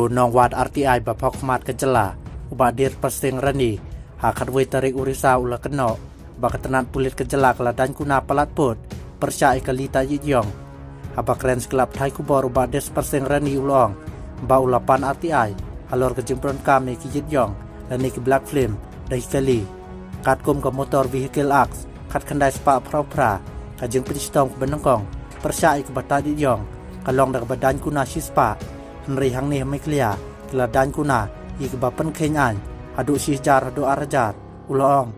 nong wad RTI bapok mat kejela ubadir persing rani hakat we tarik urisa ula keno bakatenan pulit kejela keladan kuna palat pot persya ikalita yidyong habak rens kelap thai kubor ubades persing rani ulong ba ulapan RTI halor kejimpron kami ki yidyong lani ki black flame dai kali kat kum ke motor vehicle ax kat kandai spa pra kajeng penistong benengkong persya ikbata yidyong kalong dak badan kuna sispa Henry hang ni mai klia keladan kuna ikbapan kenyan hadu sijar hadu arajar ulong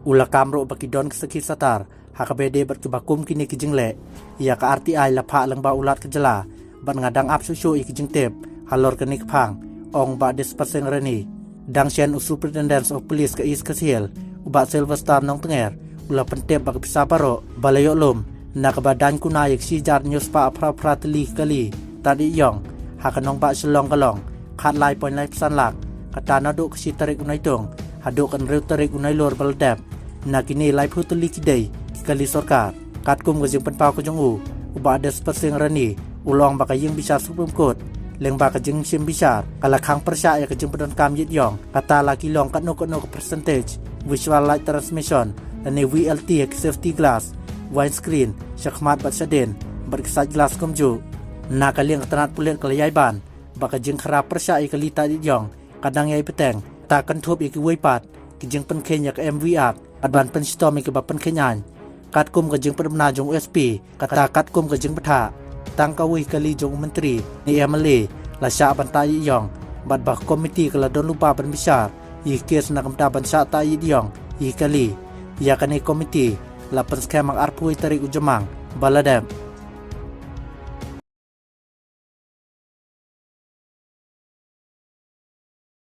ula kamro bakidon keseki satar hakabede berkebakum kini kijingle ia ka RTI lapha langba ulat kejela ban ngadang ap susu ikijing tep halor kenik phang ong ba dispersing reni dang sian superintendent of police ke is kesiel uba Silverstar nong tenger ula pentep bak bisa paro balayo lom nak badan kuna yek sijar nyuspa pra teli kali tadi yong hakanong ba selong kalong khat lai pon lai pesan lak kata nadu kesi tarik unai tong hadu kan reu tarik unai lor baldap nakini lai putuli kidai kali sorkar katkum gajing penpau kejong uba ada persing rani ulong bakayeng bisa Supreme Court leng bakajeng sim bisa kala khang persya ya kejeng pedon kam yit yong kata laki long katno percentage visual light transmission dan VLT safety glass windscreen syakmat batsaden berkesat glass kumju nakaliang ketanat pulit kelayai ban bakajeng kharap persya ikalita yong kadang yai peteng takan thop iki weipat kijeng penkenya ke MVR adban penstom iki bapen kenyan katkum kejeng pedemna jong USP kata katkum kejeng petha tangkawi kali jong menteri ni MLA la sya bantai yong bad bah komiti kala don lupa ban besar i kes nak mta ban sya tai yong i kali ya kani komiti la penskem arpui tarik ujemang baladam